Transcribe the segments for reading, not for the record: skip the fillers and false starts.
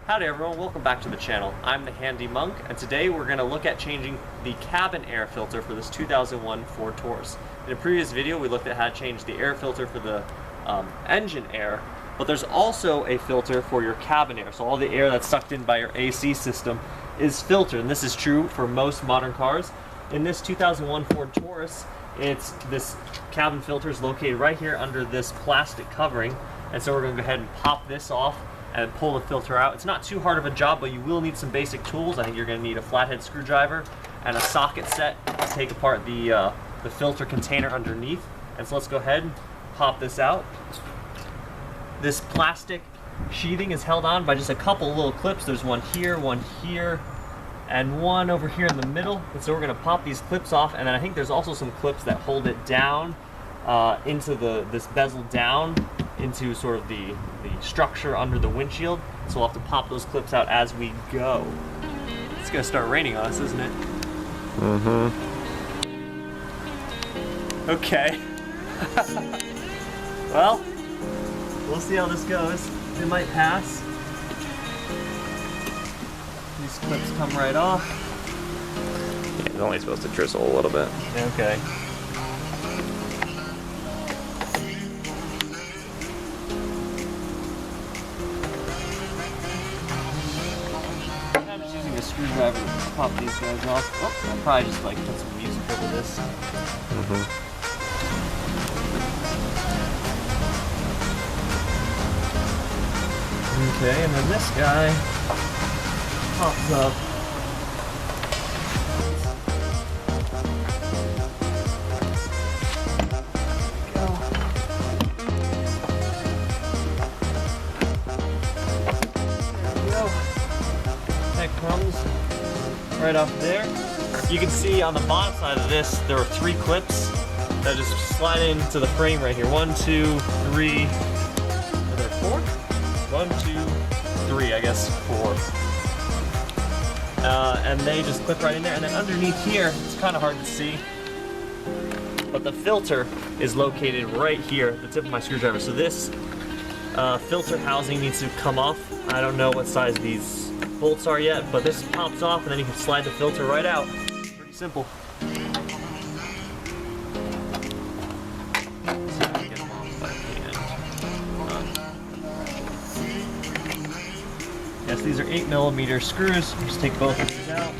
Howdy everyone, welcome back to the channel. I'm the Handy Monk, and today we're going to look at changing the cabin air filter for this 2001 Ford Taurus. In a previous video we looked at how to change the air filter for the engine air, but there's also a filter for your cabin air, so all the air that's sucked in by your AC system is filtered, and this is true for most modern cars. In this 2001 Ford Taurus, this cabin filter is located right here under this plastic covering, and so we're going to go ahead and pop this off and pull the filter out. It's not too hard of a job, but you will need some basic tools. I think you're going to need a flathead screwdriver and a socket set to take apart the filter container underneath. And so let's go ahead and pop this out. This plastic sheathing is held on by just a couple little clips. There's one here, and one over here in the middle. And so we're going to pop these clips off, and then I think there's also some clips that hold it down into this bezel down into sort of the structure under the windshield. So we'll have to pop those clips out as we go. It's gonna start raining on us, isn't it? Mm-hmm. Okay. Well, we'll see how this goes. It might pass. These clips come right off. Yeah, it's only supposed to drizzle a little bit. Okay. Screwdriver to pop these guys off. Oh, I'll probably just like put some music over this. Okay, and then this guy pops up. Comes right off there. You can see on the bottom side of this, there are 3 clips that just slide into the frame right here. 1, 2, 3. Are there 4? 1, 2, 3, I guess 4. And they just clip right in there. And then underneath here, it's kind of hard to see, but the filter is located right here at the tip of my screwdriver. So this filter housing needs to come off. I don't know what size these bolts are yet, but this pops off and then you can slide the filter right out. Pretty simple. Yes, these are 8mm screws. Just take both of these out.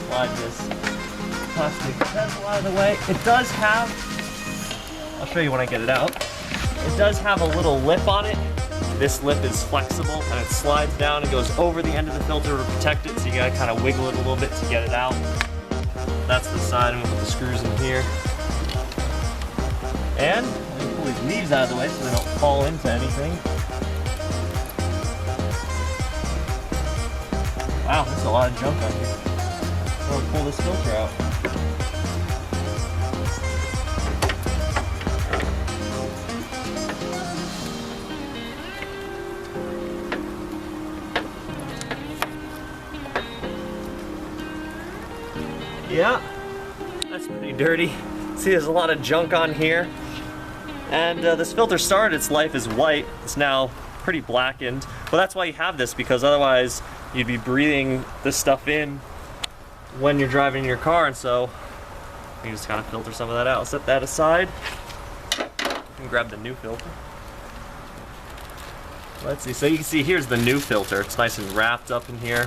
Slide this plastic bezel out of the way. It does have, I'll show you when I get it out. It does have a little lip on it. This lip is flexible and it slides down and goes over the end of the filter to protect it, so you gotta kind of wiggle it a little bit to get it out. That's the side, and we'll put the screws in here. And I'm gonna pull these leaves out of the way so they don't fall into anything. Wow, there's a lot of junk on here. We'll pull this filter out. Yeah, that's pretty dirty. See, there's a lot of junk on here. And this filter started its life as white. It's now pretty blackened. But that's why you have this, because otherwise you'd be breathing this stuff in when you're driving your car, and so you just kind of filter some of that out. Set that aside and grab the new filter. Let's see, so you can see here's the new filter. It's nice and wrapped up in here.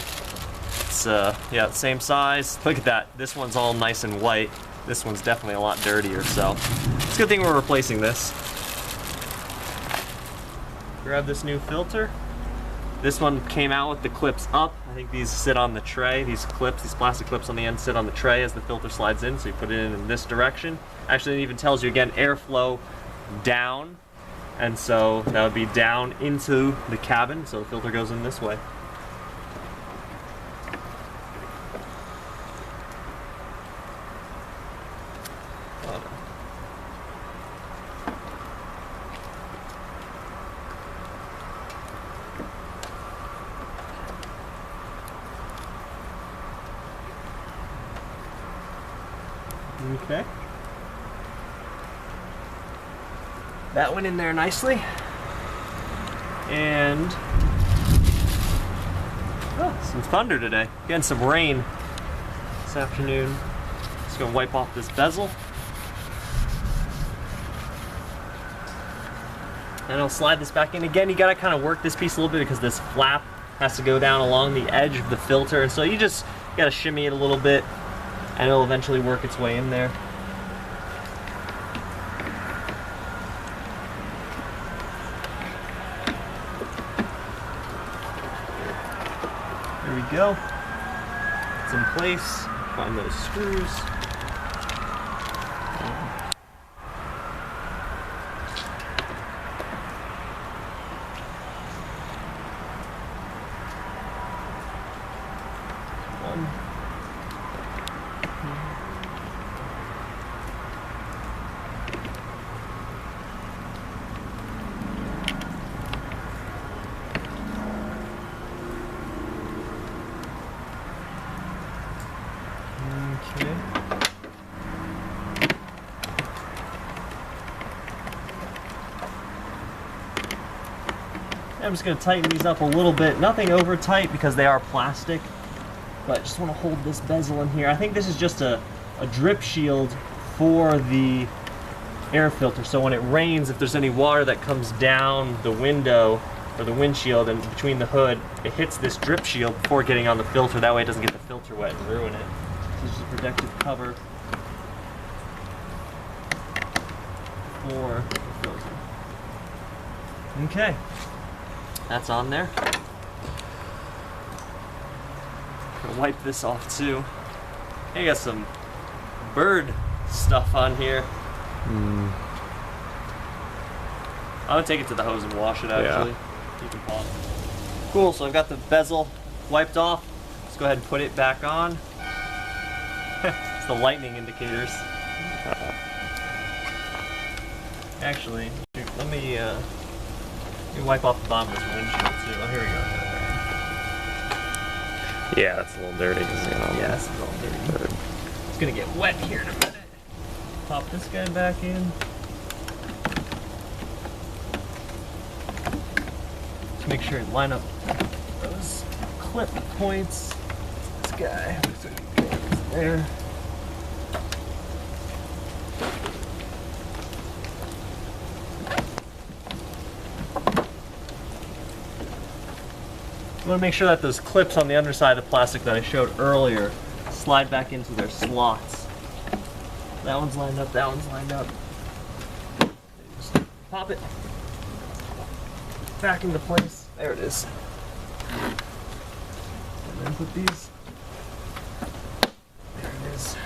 It's yeah, same size. Look at that, this one's all nice and white. This one's definitely a lot dirtier, so it's a good thing we're replacing this. Grab this new filter. This one came out with the clips up. I think these sit on the tray. These clips, these plastic clips on the end sit on the tray as the filter slides in, so you put it in this direction. Actually, it even tells you again, airflow down, and so that would be down into the cabin, so the filter goes in this way. Okay. That went in there nicely. And some thunder today. Getting some rain this afternoon. Just gonna wipe off this bezel. And I'll slide this back in. Again, you gotta kind of work this piece a little bit because this flap has to go down along the edge of the filter. And so you just gotta shimmy it a little bit and it'll eventually work its way in there. There we go. It's in place. Find those screws. Okay. I'm just going to tighten these up a little bit. Nothing over tight because they are plastic, but just want to hold this bezel in here. I think this is just a drip shield for the air filter. So when it rains, if there's any water that comes down the window or the windshield and between the hood, it hits this drip shield before getting on the filter. That way it doesn't get the filter wet and ruin it. This is a protective cover for the filter. Okay, that's on there. Gonna wipe this off too. I got some bird stuff on here. I'm gonna take it to the hose and wash it actually. Yeah. You can pause. Cool, so I've got the bezel wiped off. Let's go ahead and put it back on. It's the lightning indicators. Actually, let me wipe off the bottom of this windshield too. Oh, here we go. Yeah, that's a little dirty. Yeah, it's a little dirty. It's gonna get wet here in a minute. Pop this guy back in. Just make sure you line up those clip points. This guy. There. You want to make sure that those clips on the underside of the plastic that I showed earlier slide back into their slots. That one's lined up, that one's lined up. Just pop it back into place. There it is. And then put these. There it is.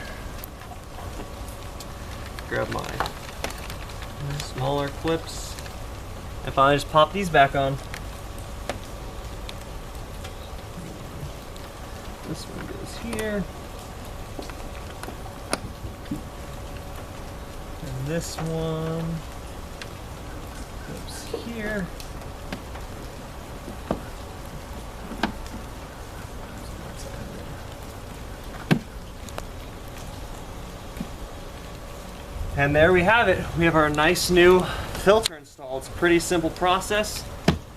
Grab my smaller clips. And finally just pop these back on. This one goes here. And this one goes here. And there we have it. We have our nice new filter installed. It's a pretty simple process,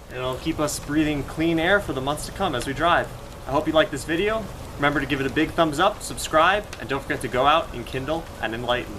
and it'll keep us breathing clean air for the months to come as we drive. I hope you liked this video. Remember to give it a big thumbs up, subscribe, and don't forget to go out and kindle and enlighten.